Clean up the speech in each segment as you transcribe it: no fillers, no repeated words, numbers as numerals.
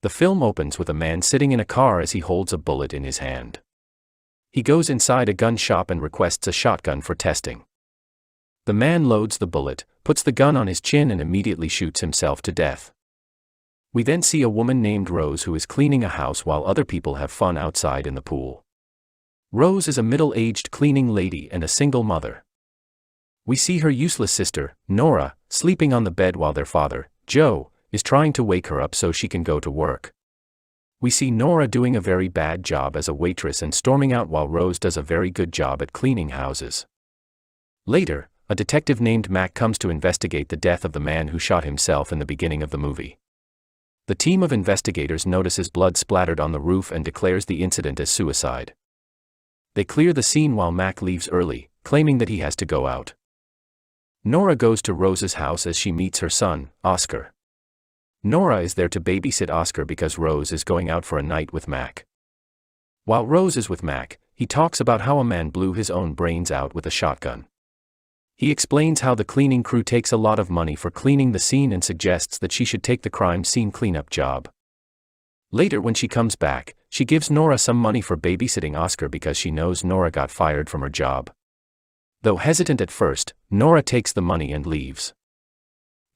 The film opens with a man sitting in a car as he holds a bullet in his hand. He goes inside a gun shop and requests a shotgun for testing. The man loads the bullet, puts the gun on his chin and immediately shoots himself to death. We then see a woman named Rose who is cleaning a house while other people have fun outside in the pool. Rose is a middle-aged cleaning lady and a single mother. We see her useless sister, Nora, sleeping on the bed while their father, Joe, is trying to wake her up so she can go to work. We see Nora doing a very bad job as a waitress and storming out while Rose does a very good job at cleaning houses. Later, a detective named Mac comes to investigate the death of the man who shot himself in the beginning of the movie. The team of investigators notices blood splattered on the roof and declares the incident as suicide. They clear the scene while Mac leaves early, claiming that he has to go out. Nora goes to Rose's house as she meets her son, Oscar. Nora is there to babysit Oscar because Rose is going out for a night with Mac. While Rose is with Mac, he talks about how a man blew his own brains out with a shotgun. He explains how the cleaning crew takes a lot of money for cleaning the scene and suggests that she should take the crime scene cleanup job. Later when she comes back, she gives Nora some money for babysitting Oscar because she knows Nora got fired from her job. Though hesitant at first, Nora takes the money and leaves.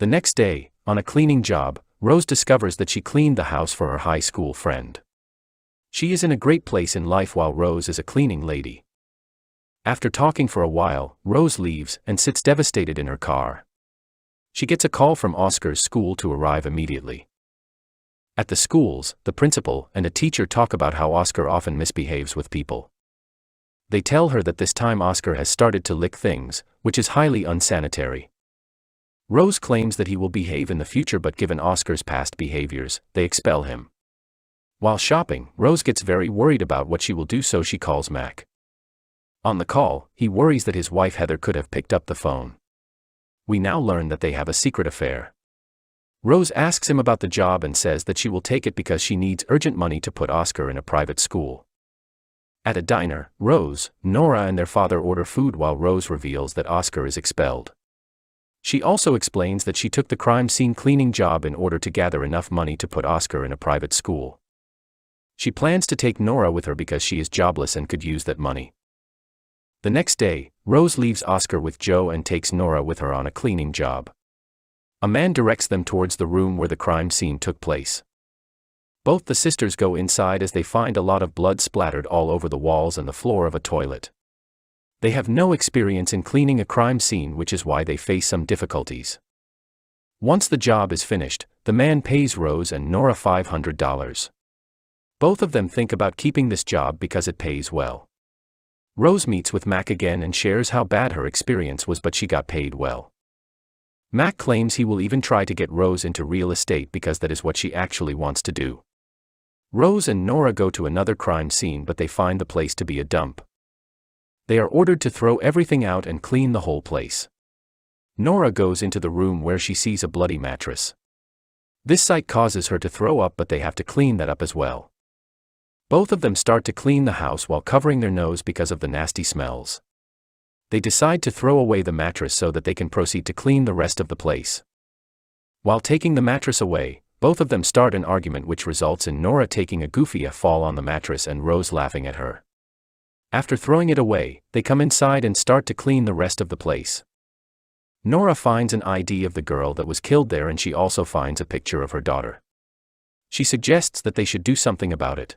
The next day, on a cleaning job, Rose discovers that she cleaned the house for her high school friend. She is in a great place in life while Rose is a cleaning lady. After talking for a while, Rose leaves and sits devastated in her car. She gets a call from Oscar's school to arrive immediately. At the schools, the principal and a teacher talk about how Oscar often misbehaves with people. They tell her that this time Oscar has started to lick things, which is highly unsanitary. Rose claims that he will behave in the future, but given Oscar's past behaviors, they expel him. While shopping, Rose gets very worried about what she will do, so she calls Mac. On the call, he worries that his wife Heather could have picked up the phone. We now learn that they have a secret affair. Rose asks him about the job and says that she will take it because she needs urgent money to put Oscar in a private school. At a diner, Rose, Nora and their father order food while Rose reveals that Oscar is expelled. She also explains that she took the crime scene cleaning job in order to gather enough money to put Oscar in a private school. She plans to take Nora with her because she is jobless and could use that money. The next day, Rose leaves Oscar with Joe and takes Nora with her on a cleaning job. A man directs them towards the room where the crime scene took place. Both the sisters go inside as they find a lot of blood splattered all over the walls and the floor of a toilet. They have no experience in cleaning a crime scene, which is why they face some difficulties. Once the job is finished, the man pays Rose and Nora $500. Both of them think about keeping this job because it pays well. Rose meets with Mac again and shares how bad her experience was, but she got paid well. Mac claims he will even try to get Rose into real estate because that is what she actually wants to do. Rose and Nora go to another crime scene, but they find the place to be a dump. They are ordered to throw everything out and clean the whole place. Nora goes into the room where she sees a bloody mattress. This sight causes her to throw up, but they have to clean that up as well. Both of them start to clean the house while covering their nose because of the nasty smells. They decide to throw away the mattress so that they can proceed to clean the rest of the place. While taking the mattress away, both of them start an argument which results in Nora taking a goofy fall on the mattress and Rose laughing at her. After throwing it away, they come inside and start to clean the rest of the place. Nora finds an ID of the girl that was killed there, and she also finds a picture of her daughter. She suggests that they should do something about it.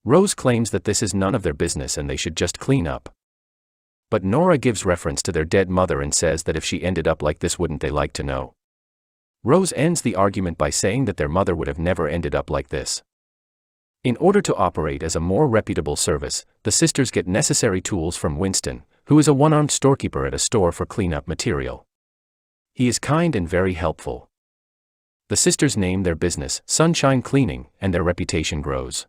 Rose claims that this is none of their business and they should just clean up. But Nora gives reference to their dead mother and says that if she ended up like this, wouldn't they like to know? Rose ends the argument by saying that their mother would have never ended up like this. In order to operate as a more reputable service, the sisters get necessary tools from Winston, who is a one-armed storekeeper at a store for cleanup material. He is kind and very helpful. The sisters name their business Sunshine Cleaning, and their reputation grows.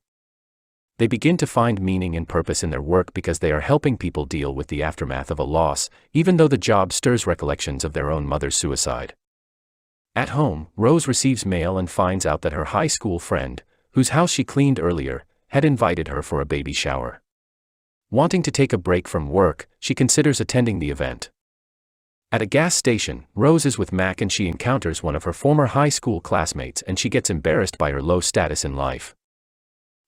They begin to find meaning and purpose in their work because they are helping people deal with the aftermath of a loss, even though the job stirs recollections of their own mother's suicide. At home, Rose receives mail and finds out that her high school friend, whose house she cleaned earlier, had invited her for a baby shower. Wanting to take a break from work, she considers attending the event. At a gas station, Rose is with Mac and she encounters one of her former high school classmates and she gets embarrassed by her low status in life.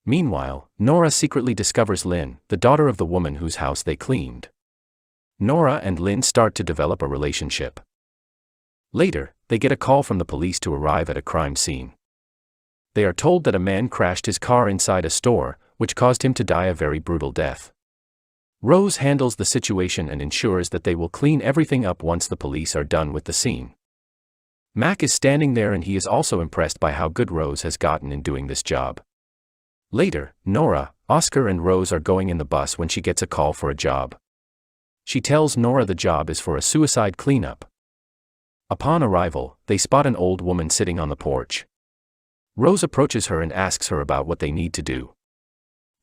Meanwhile, Nora secretly discovers Lynn, the daughter of the woman whose house they cleaned. Nora and Lynn start to develop a relationship. Later, they get a call from the police to arrive at a crime scene. They are told that a man crashed his car inside a store, which caused him to die a very brutal death. Rose handles the situation and ensures that they will clean everything up once the police are done with the scene. Mac is standing there and he is also impressed by how good Rose has gotten in doing this job. Later, Nora, Oscar and Rose are going in the bus when she gets a call for a job. She tells Nora the job is for a suicide cleanup. Upon arrival, they spot an old woman sitting on the porch. Rose approaches her and asks her about what they need to do.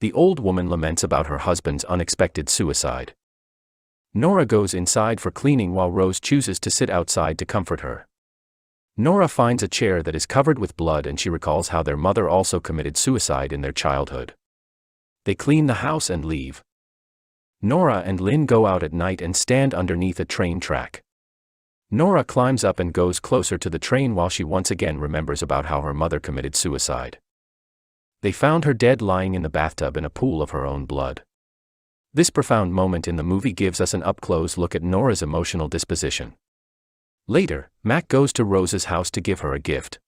The old woman laments about her husband's unexpected suicide. Nora goes inside for cleaning while Rose chooses to sit outside to comfort her. Nora finds a chair that is covered with blood and she recalls how their mother also committed suicide in their childhood. They clean the house and leave. Nora and Lynn go out at night and stand underneath a train track. Nora climbs up and goes closer to the train while she once again remembers about how her mother committed suicide. They found her dead lying in the bathtub in a pool of her own blood. This profound moment in the movie gives us an up-close look at Nora's emotional disposition. Later, Mac goes to Rose's house to give her a gift.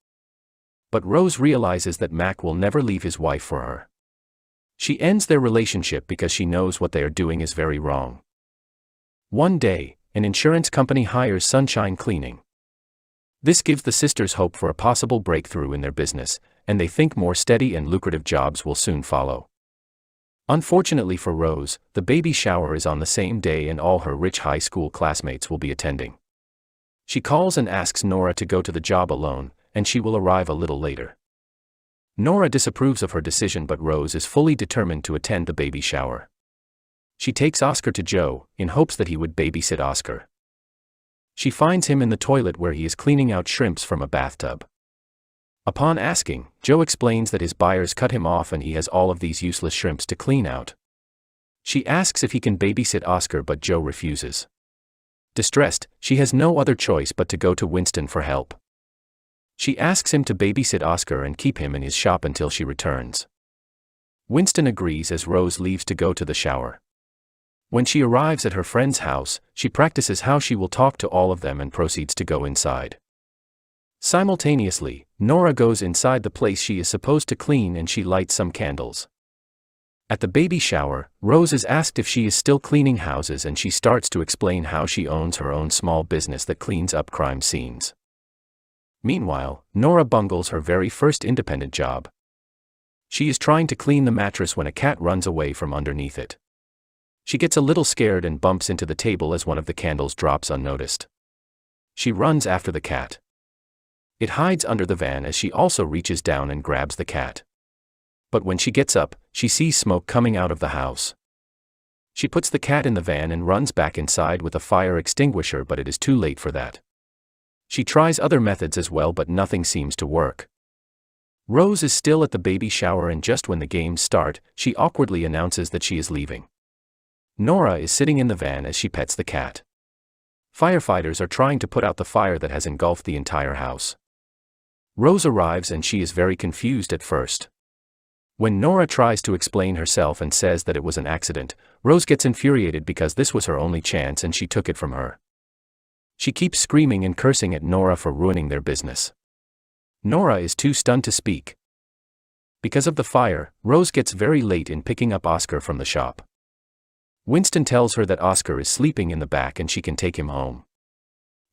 But Rose realizes that Mac will never leave his wife for her. She ends their relationship because she knows what they are doing is very wrong. One day, an insurance company hires Sunshine Cleaning. This gives the sisters hope for a possible breakthrough in their business, and they think more steady and lucrative jobs will soon follow. Unfortunately for Rose, the baby shower is on the same day and all her rich high school classmates will be attending. She calls and asks Nora to go to the job alone, and she will arrive a little later. Nora disapproves of her decision but Rose is fully determined to attend the baby shower. She takes Oscar to Joe, in hopes that he would babysit Oscar. She finds him in the toilet where he is cleaning out shrimps from a bathtub. Upon asking, Joe explains that his buyers cut him off and he has all of these useless shrimps to clean out. She asks if he can babysit Oscar but Joe refuses. Distressed, she has no other choice but to go to Winston for help. She asks him to babysit Oscar and keep him in his shop until she returns. Winston agrees as Rose leaves to go to the shower. When she arrives at her friend's house, she practices how she will talk to all of them and proceeds to go inside. Simultaneously, Nora goes inside the place she is supposed to clean and she lights some candles. At the baby shower, Rose is asked if she is still cleaning houses and she starts to explain how she owns her own small business that cleans up crime scenes. Meanwhile, Nora bungles her very first independent job. She is trying to clean the mattress when a cat runs away from underneath it. She gets a little scared and bumps into the table as one of the candles drops unnoticed. She runs after the cat. It hides under the van as she also reaches down and grabs the cat. But when she gets up, she sees smoke coming out of the house. She puts the cat in the van and runs back inside with a fire extinguisher but it is too late for that. She tries other methods as well but nothing seems to work. Rose is still at the baby shower and just when the games start, she awkwardly announces that she is leaving. Nora is sitting in the van as she pets the cat. Firefighters are trying to put out the fire that has engulfed the entire house. Rose arrives and she is very confused at first. When Nora tries to explain herself and says that it was an accident, Rose gets infuriated because this was her only chance and she took it from her. She keeps screaming and cursing at Nora for ruining their business. Nora is too stunned to speak. Because of the fire, Rose gets very late in picking up Oscar from the shop. Winston tells her that Oscar is sleeping in the back and she can take him home.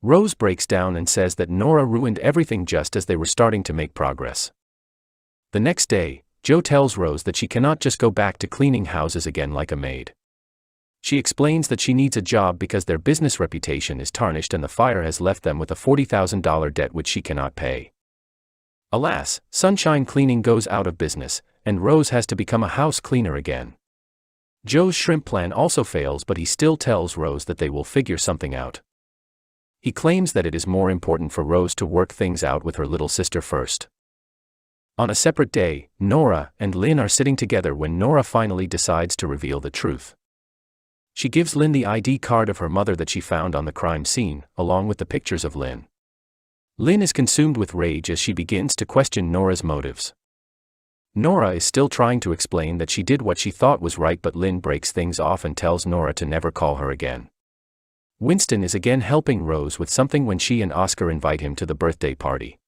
Rose breaks down and says that Nora ruined everything just as they were starting to make progress. The next day, Joe tells Rose that she cannot just go back to cleaning houses again like a maid. She explains that she needs a job because their business reputation is tarnished and the fire has left them with a $40,000 debt which she cannot pay. Alas, Sunshine Cleaning goes out of business, and Rose has to become a house cleaner again. Joe's shrimp plan also fails but he still tells Rose that they will figure something out. He claims that it is more important for Rose to work things out with her little sister first. On a separate day, Nora and Lynn are sitting together when Nora finally decides to reveal the truth. She gives Lynn the ID card of her mother that she found on the crime scene, along with the pictures of Lynn. Lynn is consumed with rage as she begins to question Nora's motives. Nora is still trying to explain that she did what she thought was right, but Lynn breaks things off and tells Nora to never call her again. Winston is again helping Rose with something when she and Oscar invite him to the birthday party.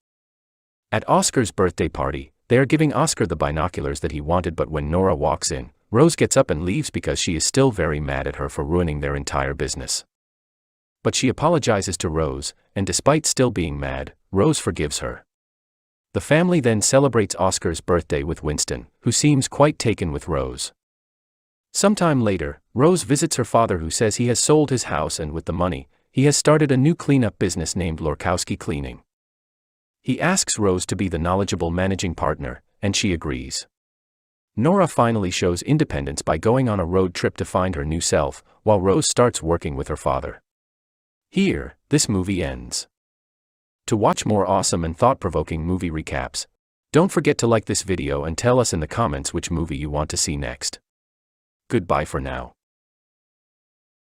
At Oscar's birthday party, they are giving Oscar the binoculars that he wanted, but when Nora walks in, Rose gets up and leaves because she is still very mad at her for ruining their entire business. But she apologizes to Rose, and despite still being mad, Rose forgives her. The family then celebrates Oscar's birthday with Winston, who seems quite taken with Rose. Sometime later, Rose visits her father, who says he has sold his house and with the money, he has started a new cleanup business named Lorkowski Cleaning. He asks Rose to be the knowledgeable managing partner, and she agrees. Nora finally shows independence by going on a road trip to find her new self, while Rose starts working with her father. Here, this movie ends. To watch more awesome and thought-provoking movie recaps, don't forget to like this video and tell us in the comments which movie you want to see next. Goodbye for now.